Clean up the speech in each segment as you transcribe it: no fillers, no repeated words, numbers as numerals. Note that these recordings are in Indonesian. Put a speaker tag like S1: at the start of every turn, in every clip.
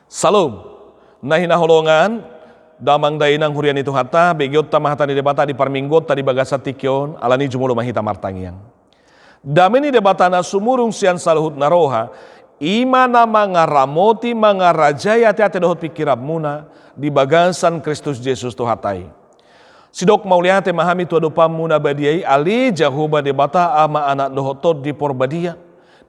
S1: Salam, nahinaholongan, damang dainang hurian itu hata, begiot tamahata ni debata di parminggot tadi bagasa tikyon, alani jumulo mahita martangiang. Dameni debata na sumurung sian saluhut naroha, imana mga ramoti mga rajaya ati dohot pikirab muna, di bagasan Kristus Yesus tuhatai. Sidok mauliate mahami tu adopam muna badiai, ali jahuba debata ama anak dohotod di porbadia,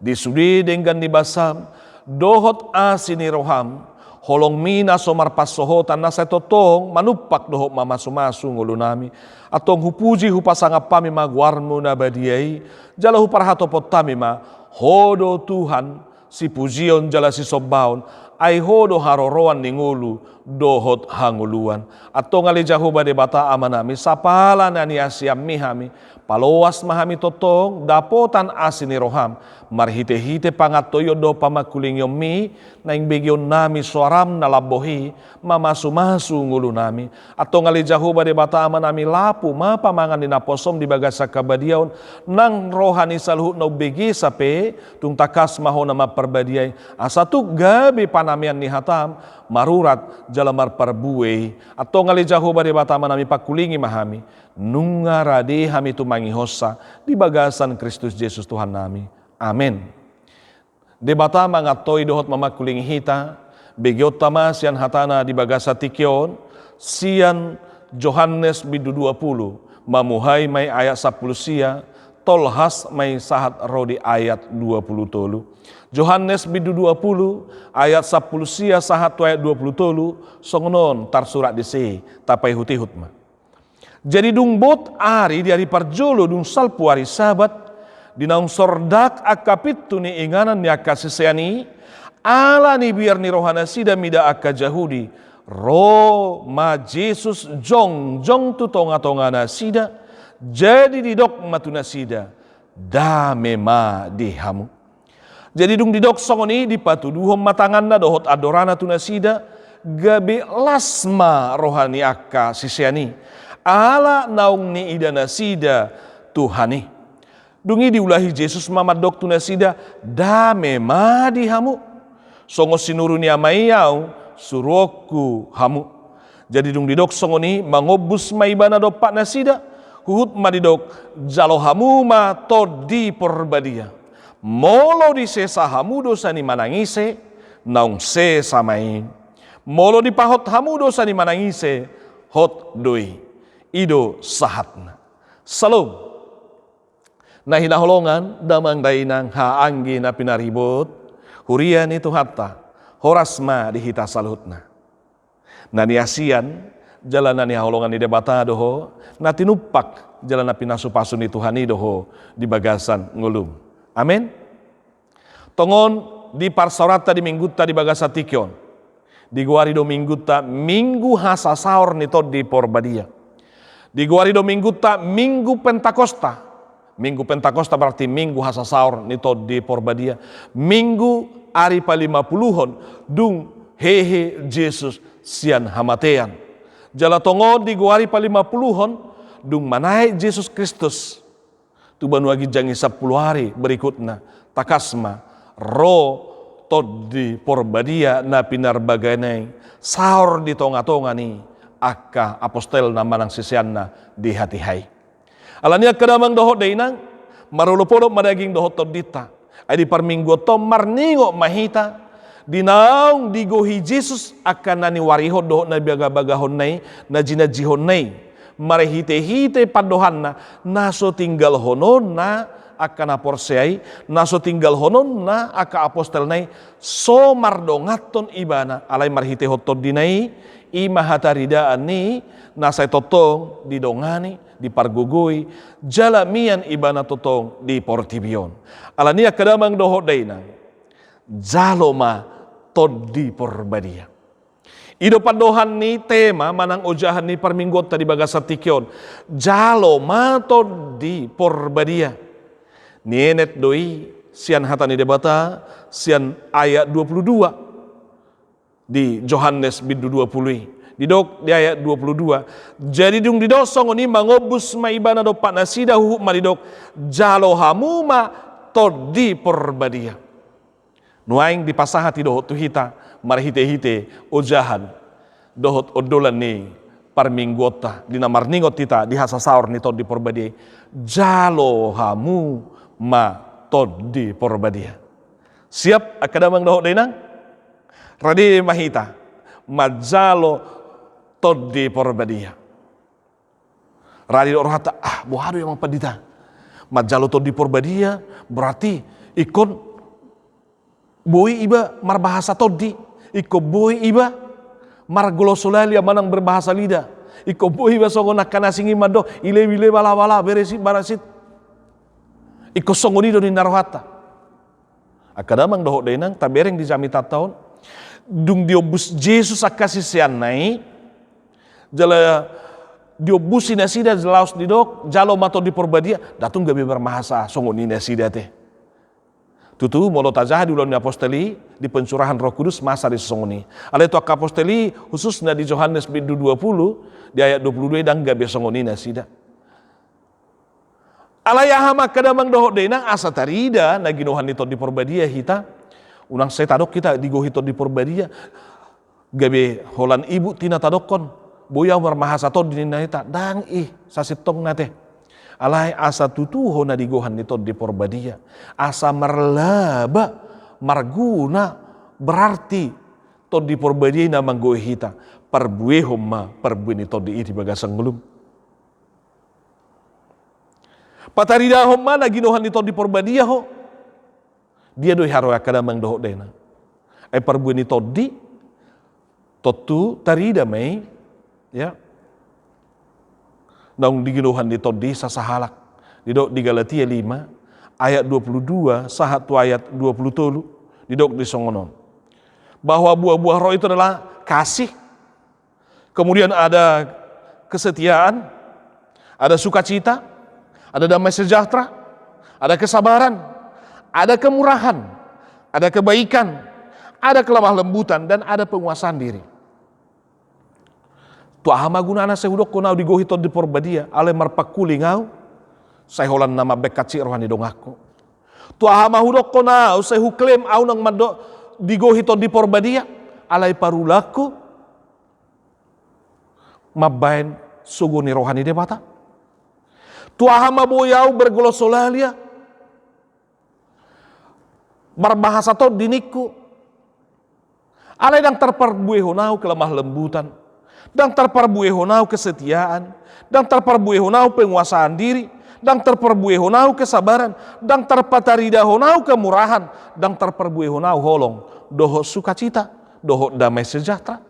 S1: di sudi dengan di basam, dohot asini roham, holong mina somar pasohotan na sa totong manupak dohok mamasu-masu ngulunami atong hupuji hupasangap pami magwarmo na badiay jala huparhato pot tami ma hodo Tuhan si pujion jala si sobbaon ay hodo haroroan ningulu dohot hanguluan atong alijahuba debata amanami sapala na ni asyam mihami paloas mahami totong dapotan asini roham marhite-hite pangatoyo do pamakuling yomi na ingbigyon nami suaram na labohi mamasu-masu ngulu nami atong alijahuba debata amanami lapu mapamangan ni naposom di bagasa kabadiaon nang rohani saluhut na ubigi sape tung takas maho na maperbadiay asatu gabi panamian ni hatam marurat jalamar parbuwe atong alijahuba debata amanami pakulingi mahami nungaradi hami tumangihosa di bagasan Kristus Yesus Tuhan nami. Amin. Debata mga toy dohot mamakuling hita, begiot tama sian hatana di bagasa tikyon, sian Johannes bidu 20, mamuhay may ayat 10 siya, tolhas may sahat rodi ayat 20 tolu. Johannes bidu 20, ayat 10 siya sahat ayat 20 tolu, songonon tar surat disi, tapay hutihut ma. Jadi dung bot ari di hari parjolo dung salpu hari sabat, dinaung sordak akapit tu ni inganan ni akasisayani ala ni biar ni rohana sida mida akajahudi ro ma Jesus jong tu tonga-tongana sida jadi didok matuna sida dame ma dihamu jadi dung didok songoni dipatuduhom matangan na dohot adorana tuna sida gabe lasma rohani akasisayani ala naung ni idana sida Tuhani dungi diulahi Jesus mamadok tuna sida dame madi hamu songo sinuru ni amayau suroku hamu jadi dung didok songo ni mangobus maibana dopak nasida huhut madidok jalo hamu ma todi porbadia molo di sesa hamu dosa ni manangise naung sesa main molo di pahot hamu dosa ni manangise hot doi ido sahatna salam. Nah hinaholongan damang dainang haanggi na pinaribot hurian itu hatta horasma dihita saluhutna na niasian jalan na niholongan di debata doho na tinupak jalan na pinasupasun ni Tuhan doho di bagasan ngulum amin tongon di parsorata di mingguta di bagasa tikyon di guarido mingguta minggu hasa saor nito di porbadia di guarido mingguta minggu pentakosta. Minggu Pentakosta berarti minggu hasa saur nito di porbadia. Minggu ari pa-50 dung hehe Jesus sian hamatean. Jala tongo di guari pa-50 dung manai Jesus Kristus. Tu banu agi jangi 10 hari berikutna takasma ro tod di porbadia na pinar baganay saur di tonga-tonga ni akka apostel na manang sisianna di hati-hai. Alania kadamang dohot dainang marulupodok madaging dohot todita ay di parminggo to marningo mahita dinaung digohi Jesus akan nani warihod dohot na biaga-bagahon nay na jinajihon nay marehite-hite padohan na naso tinggal honon na akan aporseay naso tinggal honon na aka apostel nay so mardongaton ibana alay marhite hotod dinay imahataridaan ni nasay totong didongani di pargugoy jalamian ibana totong di portibion alania kadamang dohot dainang jaloma tod di porbadia ido padohan ni tema manang ujahan ni parminggot tadi bagasa tikyon jaloma tod di porbadia nienet doi sian hata ni debata sian ayat 22 di Johannes bidu 20 didok di ayat 22 jadi dung didosong ni mangobus maibana do pak nasida hu maridok jalo hamu ma todi porbadia Nuaing di pasahati dohot tu hita, marhite-hite ojahan, dohot odolan ni parminggota, di namarningot tita, di hasasaur ni tod di porbadia, jalo hamu ma tod di porbadia. Siap akadamang dohot denang? Radi mahita, majalo tod di porbadia. Radi orhata, buhado yang padita. Majalo tod di porbadia, berarti ikon boy iba marbahasa todi, iko boy iba margolosolalia manang berbahasa lidah, iko boy iba songo nakanasingi mado ile bala beresi barasit, iko songo nido ni narohata. Akadamang dohot denang tabereng di jami tahun, dung diobus Jesus akasih sianai, jala diobusi nasida jelaus didok, jalo mato di porbadia, datung gabe berbahasa songo ni nasida teh. Tutu molo tajah di ulang apostoli di pencurahan Roh Kudus masa di sesongoni. Ale tu apostoli khususnya di Yohanes 20 di ayat 22 dan gabe songoni nasida. Alayahama kadamang dohot denang asa tarida na ginohan ito di porbadia hita. Unang saya tadok kita di gohito di porbadia. Gabe holan ibu tina tadokon. Boya marmahasa to di hita dang sasitong nate. Alai asa tutuho na digohan nito di porbadia. Asa marlaba, marguna, berarti to di porbadia na manggoy hita. Perbuehom ma, perbuih nito di iti bagasang ngelum. Pataridahom ma na ginohan nito di porbadia ho. Dia doi haro akadamang dohot dena. Perbuih nito di, totu tarida may, ya. Naung diginuhan di todi sasahalak didok di Galatia 5 ayat 22 sahat tu ayat 20 didok di songonon bahwa buah-buah roh itu adalah kasih, kemudian ada kesetiaan, ada sukacita, ada damai sejahtera, ada kesabaran, ada kemurahan, ada kebaikan, ada kelemah lembutan, dan ada penguasaan diri. Tuahama gunana sehudok ko nau digohito di porbadia ale marpakuli ngau saholan nama bekaci rohani dongako. Tuahama hudok ko nau sehuklem au nang mado digohito di porbadia alai parulaku mabain suguni rohani debata. Tuahama boyau bergolosolalia berbahasa to diniku alai dang terperbuih honau kelemah lembutan, dan terperbuih honau kesetiaan, dan terperbuih honau penguasaan diri, dan terperbuih honau kesabaran, dan terpatarida honau kemurahan, dan terperbuih honau holong dohot sukacita, dohot damai sejahtera.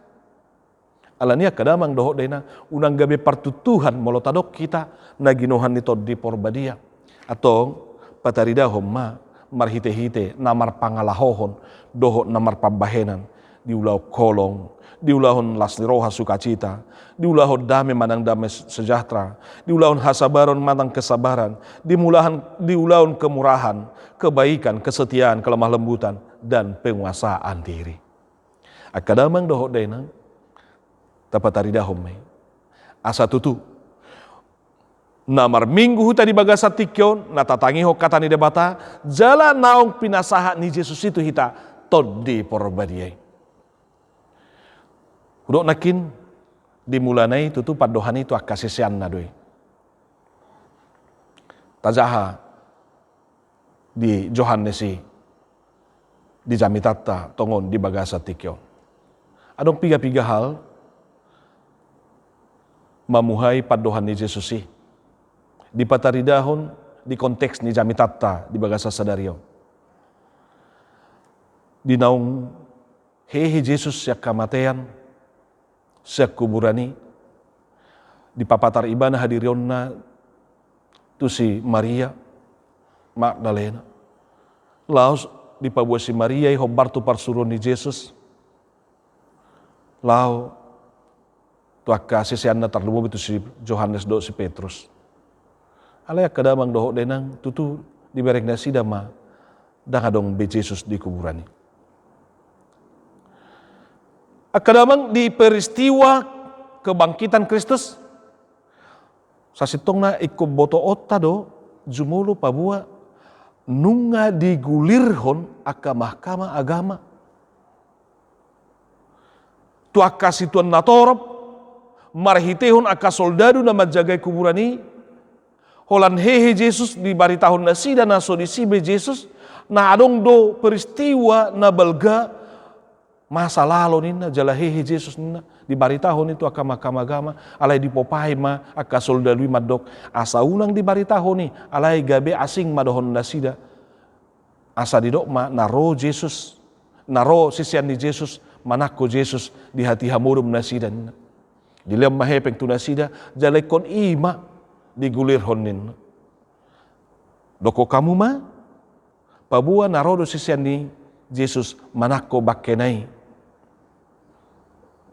S1: Alania kadamang dohot dena unang gabe partutuhan molotadok kita naginohan nito di porbadia atau patarida homma marhite-hite namar pangalahohon dohot namar pambahenan diulau kolong, diulahon lasni roha sukacita, diulahon damai manang damai sejahtera, diulahon hasabaron manang kesabaran, diulahon kemurahan, kebaikan, kesetiaan, kelemah lembutan, dan penguasaan diri. Akadamang dohot denang tapatarida homme asa tutu namar minggu huta di bagasa tikyon natatangi ho kata ni debata jalan naong pinasaha ni Yesus itu hita tod di porbadia. Udok nakin dimulanai tutu padohan itu akasisian na doi. Tajaha di Johannesi di Jamitata tongon di bagasa tikyo. Adong piga-piga hal mamuhay padohan ni Jesusi. Di pataridahon di konteks ni Jamitata di bagasa sadario. Di naung hehe Jesus siya kamatayan, siya kuburani, di papatar ibana hadirion na tu si Maria Magdalena. Laos di pabuah si Maria hobar tu parsuron ni Jesus. Lao tu akasih si anna terlumub itu si Johannes do si Petrus. Alaya kadamang dohok denang tutu di berek nasi dama dangadong be Jesus di kuburani. Akadamang di peristiwa kebangkitan Kristus sasitong na ikut boto otta do jumulu pabua nunga digulirhon aka mahkamah agama. Tua kasih tuan natorop, marhitehon aka soldado na majagai kuburani, holan hehe Jesus di bari tahun nasi dan naso disibe Jesus, na adong do peristiwa na balga masa lalu nina jala hehe Jesus nina di bari tahun itu aka mahkamah agama, alai di popai ma aka soldado madok, asa unang di bari tahun ni, alai gabe asing madohon nasida, asa didok ma naro Jesus, naro sisian di Jesus, manako Jesus di hati hamurum nasida nina. Dilam mahepeng tu nasida, jalai kon ima digulir honin. Doko kamu ma, pabua naro do sisian di Jesus, manako bakenai.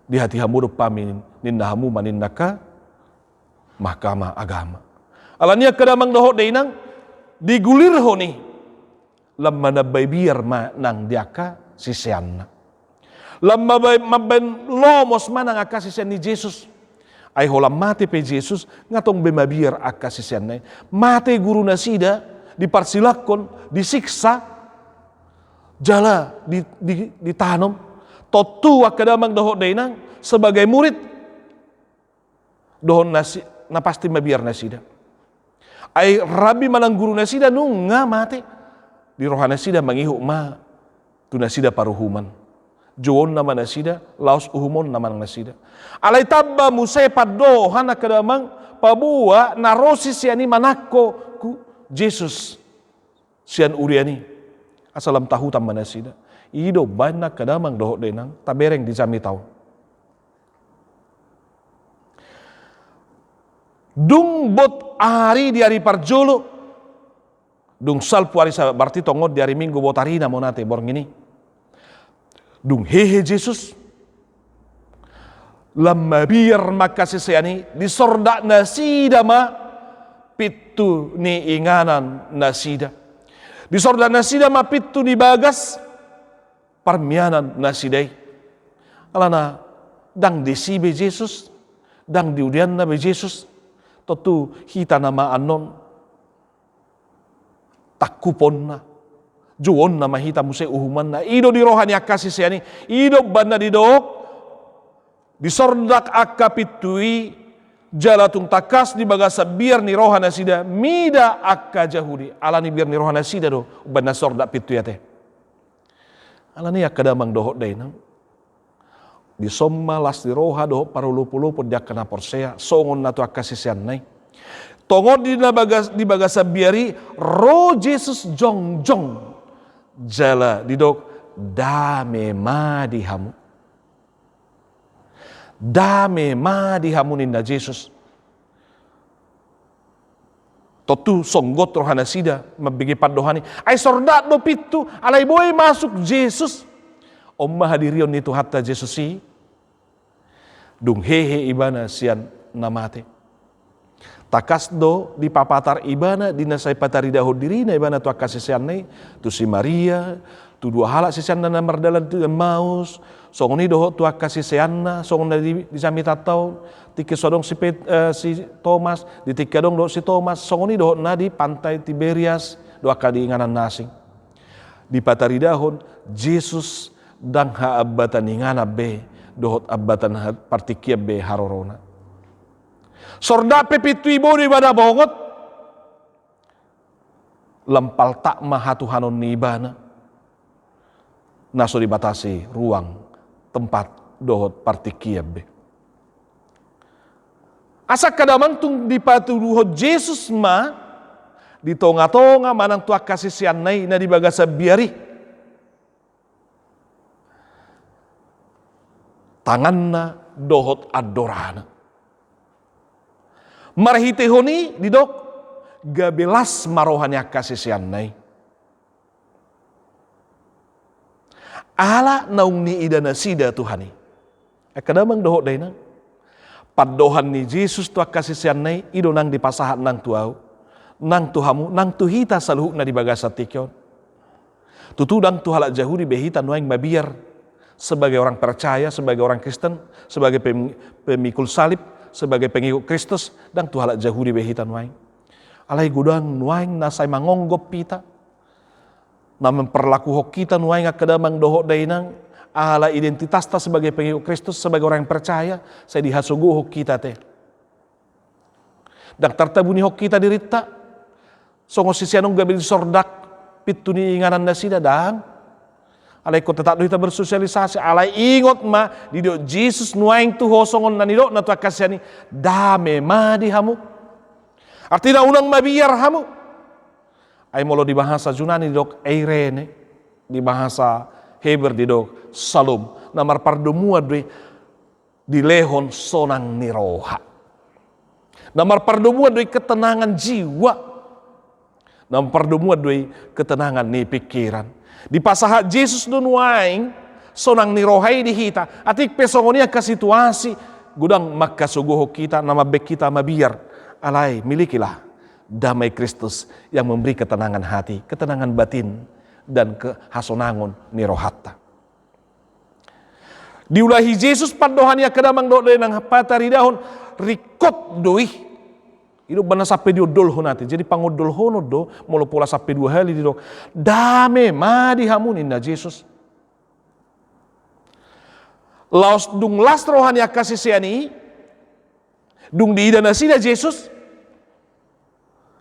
S1: Di hati hamurup pamin ninda hamu manindaka mahkamah agama. Alania kadamang dohot deinang digulir honi lamma nabay biar ma nang diaka sisianna. Lamma maben lomos manang aka sisian ni Jesus. Ay holam mati pe Jesus ngatong bemabiar aka sisianna. Mati guru nasida diparsilakon, disiksa, jala ditanam. Totu akadamang dohot dainang sebagai murid dohon nasi na pasti mabiar nasida. Ay rabi manang guru nasida nunga mate di rohana nasida mangihuk ma tu nasida paruhuman. Joon nama nasida laos uhumon nama nasida. Alai tabba musay padohan akadamang pabua narosis yani manako ku Jesus sian uriani asalam tahu tam nasida. Ido banyak kadamang dohot denang tabereng di jami tau. Dung bot hari di hari parjolo. Dung salpu hari sabat berarti tongot di hari minggu bot hari na monate borng ini. Dung hehe Jesus. Lamma biar maka sesayani disordak nasida ma pitu ni inganan nasida. Disordak nasida ma pitu ni bagas parmianan nasidai. Alana dang disibe Jesus, dang diudian na be Jesus, totu hita nama anon takupon na, juon na mahita musay uhuman na, ido di rohani akasi siyani, ido banda di dook, disordak akapitui, jalatung takas di bagasa biar ni rohana sida, mida akka jahudi, alani biar ni rohana sida do, banda sordak pituyate. Alani akadamang dohot dainang di somma las di roha dohot parulupu-lupu dia kena porsea songon natu akasisian nai tongot di bagasa biari roh Jesus jong jala di dok dame ma di hamu ninda Jesus totu songgot rohana sida mabigi padohani ay sordat do pitu alay boy masuk Jesus omma hadirion itu hatta Jesus si dung hehe ibana sian namate takas do di papatar ibana dinasay patarida hodirina ibana tu akasisian nay tu si Maria tu dua halak sisian na mardalan tu Emmaus songoni doho tu akasisian na songon di sami tatau tiki sodong si Thomas, di tiki dong do si Thomas, songoni dohot na di pantai Tiberias, doa kali inganan nasing. Di pataridahon, Jesus dan haabatan ingana be, dohot abatan partikia be harorona. Sorda pepitu ibu di bada bongot, lempal tak mahatuhanon ni ibana, naso dibatasi ruang tempat dohot partikia be. Asa kadamang tung dipaturuhot Jesus ma di tonga-tonga manang tuak kasisian nai na di bagasa biari tangan na dohot adorana marhitehoni di dok gabelas marohanya kasisian nai ala naung ni idana sida Tuhani kadamang dohot dainang padohan ni Jesus tua kasisian nai ido nang dipasahat nang tuau nang tuhamu nang tuhita saluhuk na di bagasa tikyon tutudang tuhalak jahudi behita nuaing mabiar sebagai orang percaya sebagai orang Kristen sebagai pemikul salib sebagai pengikut Kristus dan tuhalak jahudi behita nuaing alai gudang nuaing nasai mangonggop pita na memperlaku hok kita nuai nga kadamang doho dainang ala identitas ta sebagai pengikut Kristus, sebagai orang yang percaya, saya dihasugu hok kita teh. Dak tartabuni hok kita dirita, songo sisianong gabil sordak, pituni inganan nasida dan alay ko tetap kita bersosialisasi, alay ingot ma, di do Jesus nuaing tu hosongon na nidok na tu akasyani, dame ma di hamu. Artinya unang mabiyar hamu. Ay molo di bahasa Yunani dok eirene, di bahasa Heber di dok salom, namar pardumua di lehon sonang niroha. Namar pardumua doi ketenangan jiwa. Namar pardumua doi ketenangan ni pikiran. Di pasahat Jesus nunuaing sonang nirohai di hita. Atik pesongonia ke situasi gudang makasuguho kita nama bek kita mabiyar. Alay milikilah damai Kristus yang memberi ketenangan hati, ketenangan batin, dan kehasonangon nirohatta. Diulahi Yesus padohania kedamang doa nang pataridahon rikot doi. Itu benar sampai diodol honati. Jadi pangodol hono do molo pola sampai 2 hari di dok. Dame ma dihamunin na Yesus. Laos dung las rohania kasih siani dung diidana sida Yesus.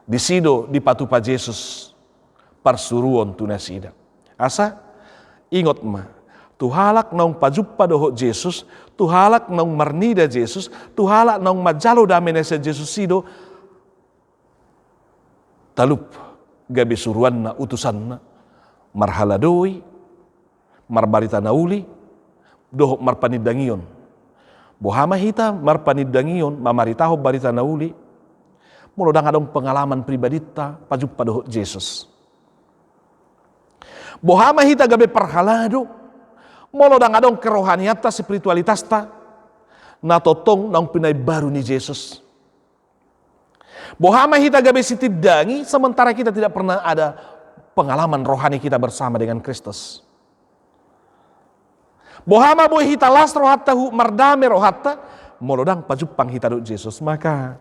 S1: Di sido di patupa Yesus parsuruon tunasida. Asa ingot ma, tuhalak naung pajuppa doho Yesus, tuhalak naung marnida Yesus, tuhalak naung majalo damene sa Yesus sido, talup gabi suruan na utusan na, marhaladoi, marbarita nauli, doho marpanidangion. Bohama hita marpanidangion, mamaritaho barita nauli, mulu dang adong pengalaman pribadi ta pajuk pada Yesus. Bohama hita gabe perhalado, mulu dang adong kerohanian ta spiritualitas ta, na totong nang pinay baru ni Yesus. Bohama hita gabe sitidangi, sementara kita tidak pernah ada pengalaman rohani kita bersama dengan Kristus. Bohama boy hita las rohatta hu mardame rohatta, mulu dang pajupang hita do Yesus. Maka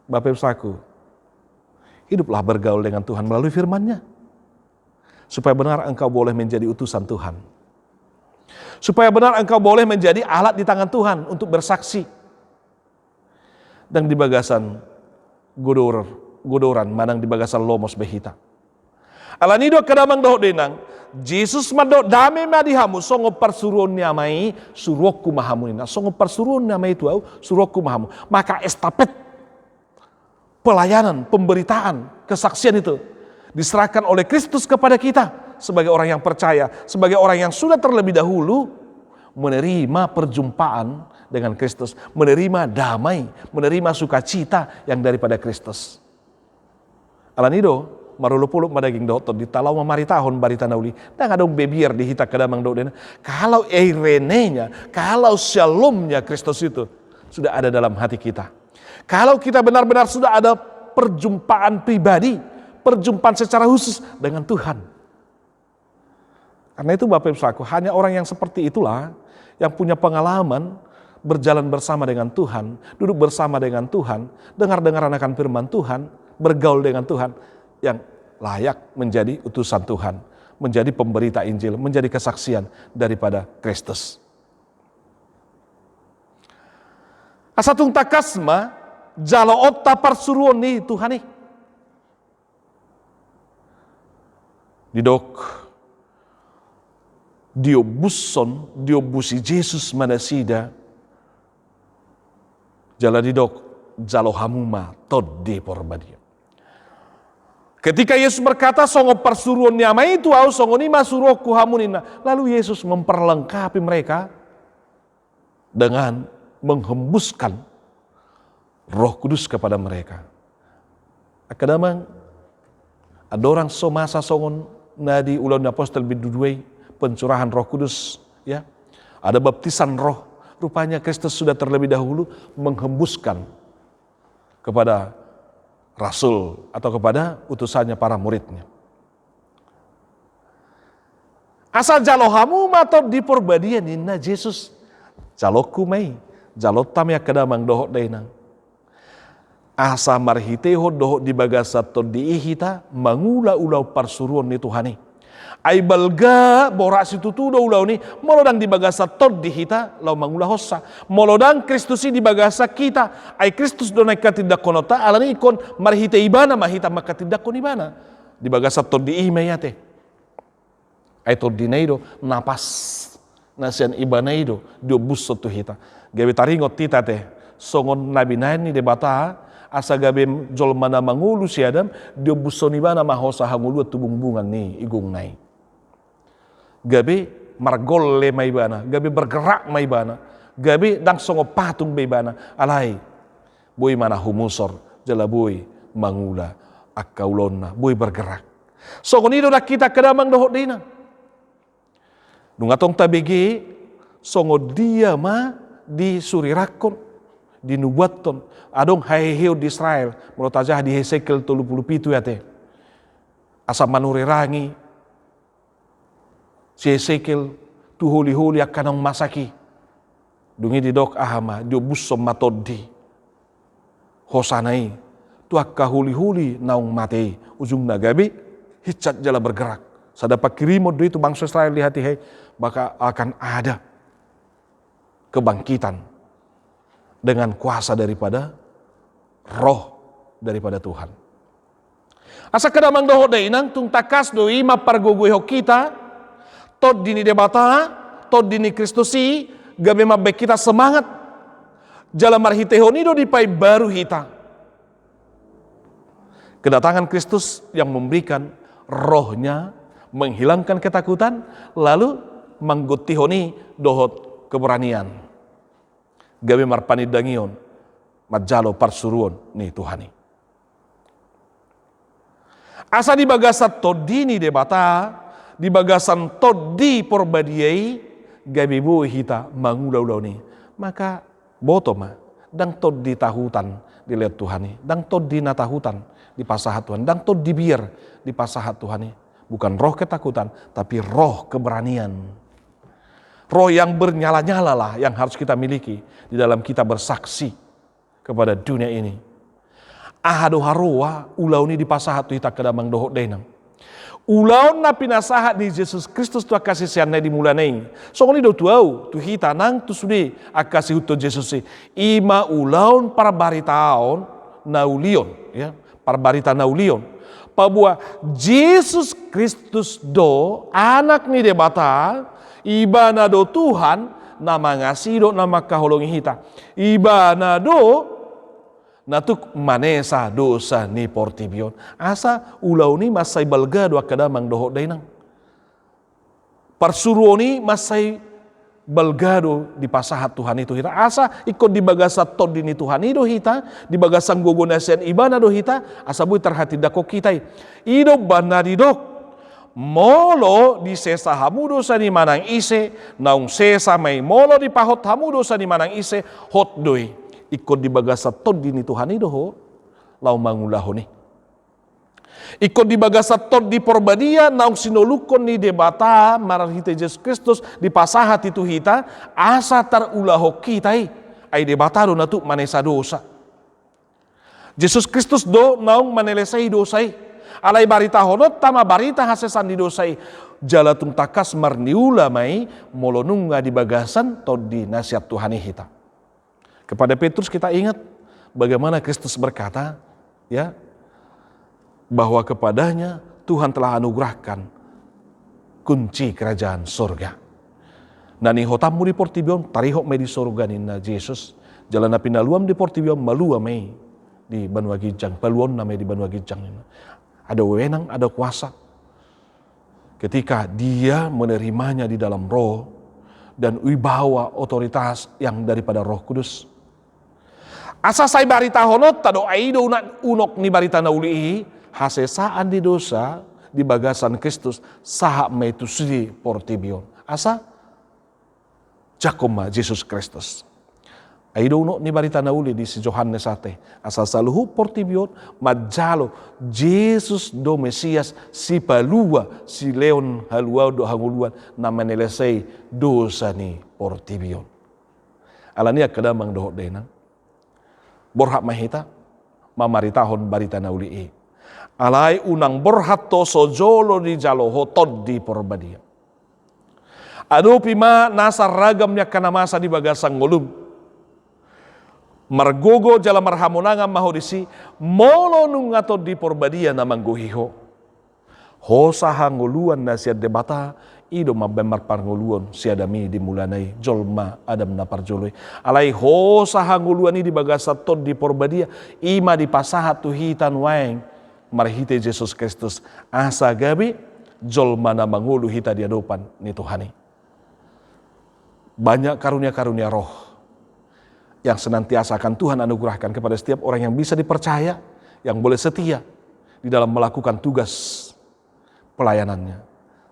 S1: Bapak Ibu saku, hiduplah bergaul dengan Tuhan melalui firman-Nya. Supaya benar engkau boleh menjadi utusan Tuhan. Supaya benar engkau boleh menjadi alat di tangan Tuhan untuk bersaksi. Dan di bagasan godoran, manang di bagasan lomos behita. Alanido kadamang doh denang, Jesus mado dame madihamu, songo parsuruon niamai, suruhku mahamunina. Songo parsuruon niamai itu au, suruhku mahamu. Maka estafet pelayanan, pemberitaan, kesaksian itu diserahkan oleh Kristus kepada kita sebagai orang yang percaya, sebagai orang yang sudah terlebih dahulu menerima perjumpaan dengan Kristus, menerima damai, menerima sukacita yang daripada Kristus. Alanido marulupulup madaging doto di talau mamaritahon barita nauli, dan adong bebiar di hita kadamang doden. Kalau eirenenya, kalau shalomnya Kristus itu sudah ada dalam hati kita. Kalau kita benar-benar sudah ada perjumpaan pribadi, perjumpaan secara khusus dengan Tuhan. Karena itu Bapak Ibu saku, hanya orang yang seperti itulah yang punya pengalaman berjalan bersama dengan Tuhan, duduk bersama dengan Tuhan, dengar-dengar akan firman Tuhan, bergaul dengan Tuhan, yang layak menjadi utusan Tuhan, menjadi pemberita Injil, menjadi kesaksian daripada Kristus. Asatung takasma jalo otta parsuruon ni Tuhan nih. Didok diobusi Yesus manasida jala didok jalo hamuma todde porbadia. Ketika Yesus berkata songo parsuruon ni ama itu au songo ni masuroku hamunina, lalu Yesus memperlengkapi mereka dengan menghembuskan Roh Kudus kepada mereka. Kadang ada orang somasa songon nadi ulang apostol biduduai pencurahan Roh Kudus, ya. Ada baptisan Roh. Rupanya Kristus sudah terlebih dahulu menghembuskan kepada rasul atau kepada utusannya para muridnya. Asal jalohamu matau diperbadian inna Yesus jaloku mai jalotam ya kadamang dohok dainang. Asa marhiteho dohok di bagasa to diihita mangula ulau parsuruan ni Tuhani. Ai balga borak situ tu do ulau ni molodang di bagasa tod di hita lau mangula hossa. Molodang Kristus di bagasa kita. Ai Kristus do naik katidak konota alani ikon marhita ibana mahita makatidak kon ibana. Di bagasa tod di imeyate. Ai tod di neido napas nasian ibanaido dio busso tu hita. Gawe taringot tita teh songon nabi nani de bata asa gabe jol mana mangulu si Adam dio busso ni bana mahosa hangulu tubung bungan ni igung nai. Gabi margolle may bana, gabi bergerak may bana, gabi dang songo patung may bana, alay, boy mana humusor, jala boy mangula, akaulona, boy bergerak. So kunido na kita kadamang dohot dina. Nung atong tabigi, songo dia ma di surirakon, di nubuaton, adong haiheo di Israel, menurut aja di Hesekiel 37 yate, asa manurirangi, si Ezekiel tu huli-huli akan masaki. Dungi di dok ahama dio busso matodi. Hosanai tu akka huli-huli naung matei ujung nagabi hicat jala bergerak. Sadapat kirimo itu bangsa Israel di hati hai maka akan ada kebangkitan dengan kuasa daripada roh daripada Tuhan. Asa kadamang doho dainang tung takas doi mapargugui ho kita tod dini debata, tod dini Kristusi, gabe mabek kita semangat. Jala marhitehonido di pai baru hita. Kedatangan Kristus yang memberikan rohnya, menghilangkan ketakutan, lalu manggutihoni dohot keberanian. Gabe marpanidangion, majalo parsuruon nih Tuhani. Asa di bagasa tod dini debata, di bagasan tod di porbadiai gabi bu hita mangulau ni maka boto ma dang tod di tahutan dilihat Tuhan ni dang tod di natahutan di pasahat Tuhan dang tod di biar di pasahat Tuhan ni bukan roh ketakutan tapi roh keberanian, roh yang bernyala-nyala lah yang harus kita miliki di dalam kita bersaksi kepada dunia ini. Ahado haroa ulau ni di pasahat tu hita kedamang dohok denang. Ulaon na pinasahat ni Jesus Kristus tu akasih sian na dimulanay. So kung do tuaw, tu hita nang tu sudi akasih huto Jesus ima ulaon para baritaon na ulion, ya, para barita na ulion. Pabua Jesus Kristus do anak ni debata iba na do Tuhan na mangasido na makahulungi hita. Iba na do natuk manesa dosa ni portibion. Asa ulau ni masay balgado akadamang doho dainang. Parsuruo ni masay balgado di pasahat Tuhan itu hita. Asa ikut di bagasa tod ni Tuhan itu hita. Di bagasang gogonasian ibana do hita. Asa bui terhati dako kitay. Ido banadidok. Molo di sesa hamudo sa ni manang ise. Naung sesa may molo di pahot hamudo sa ni manang ise. Hot doy. Ikut di bagasa tod di Tuhan itu ho lau mangulahu ni. Ikut di bagasa tod di porbadia naung sinolukon ni debata marahita Jesus Kristus di pasahat itu hita asa tarulaho kita ay debata do natu manesa dosa. Jesus Kristus do naung manelesai dosai. Alai barita honot tama barita hasesan di dosai. Jalatung takas marniula mai molonunga di bagasan tod di nasihat Tuhan hita. Kepada Petrus kita ingat bagaimana Kristus berkata, ya, bahwa kepadanya Tuhan telah anugerahkan kunci kerajaan surga. Nani hotamu di portibion tarihok me di surga nina Jesus. Jalan api naluam di portibion malua me di Banua Gijang, paluon na me di Banua Gijang. Ada wewenang, ada kuasa. Ketika dia menerimanya di dalam roh dan wibawa otoritas yang daripada Roh Kudus. Asa say barita honot tado aido unok ni barita nauli hasesaan di dosa di bagasan Kristus saha metu sudi portibion. Asa jakoma Jesus Kristus. Aido unok ni barita nauli di si Johannes ate. Asa saluhu portibion majalo Jesus do Mesias si palua si leon halua do hanguluan na menelesai dosa ni portibion. Alania kadamang dohok denang. Borhak mahita mamaritahon barita nauli. Alai unang borhatto sojolo di jalo hotod di porbadia. Anu pima nasa ragamnya kana masa di bagasang ngulum. Margogo jala marhamonanga mahodisi molo nung atod di porbadia na mangguhiho. Hosa hanguluan na siya debata ido mabemar parnguluan siya dami dimulanay jolma adam na parjoloy. Alay hosa hanguluan di bagasa tod di porbadia ima di pasahat tuhitan waeng marhite Jesus Kristus asa gabi jolma na mangulu hita di adopan ni Tuhani. Banyak karunia-karunia roh yang senantiasa akan Tuhan anugerahkan kepada setiap orang yang bisa dipercaya, yang boleh setia di dalam melakukan tugas pelayanannya.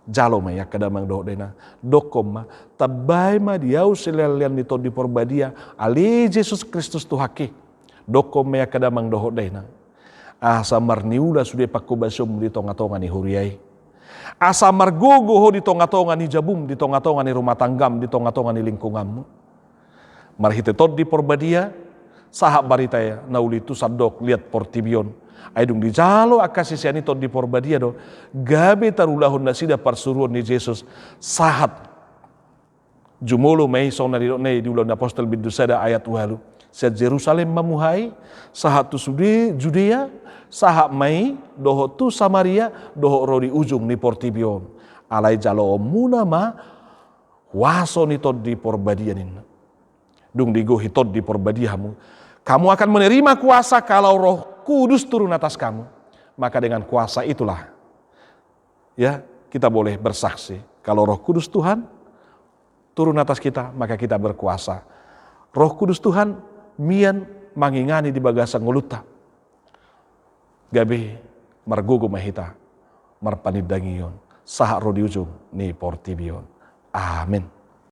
S1: Jalo ma ya kadamang doh dena dokom ma tabay ma diau silelian nito di porbadia ali Jesus Kristus Tuhaki dokom ma ya kadamang doh dena asa marniula sude pakubasum di tonga-tonga ni huriai asa margogo ho di tonga-tonga ni jabum di tonga-tonga ni rumah tanggam di tonga-tonga ni lingkunganmu marhite tod di porbadia sahab baritaya nauli tu sadok lihat portibion aidung di jalo akasisiani tod di porbadia do gabe tarulahun nasida parsuruan ni Jesus sahat jumolo may sona di di ulang apostol bidusada ayat walu sa Jerusalem mamuhay sahat tu sudi Judea sahat may doho tu Samaria doho rodi ujung ni portibion alai jalo muna ma waso ni tod di porbadia nin dung digo hitod di porbadiamu kamu akan menerima kuasa kalau Roh Kudus turun atas kamu. Maka dengan kuasa itulah ya kita boleh bersaksi. Kalau Roh Kudus Tuhan turun atas kita, maka kita berkuasa. Roh Kudus Tuhan mian mangingani di bagasa nguluta. Gabi margogo mahita marpanidangion saha rodi ujung ni portibion. Amin.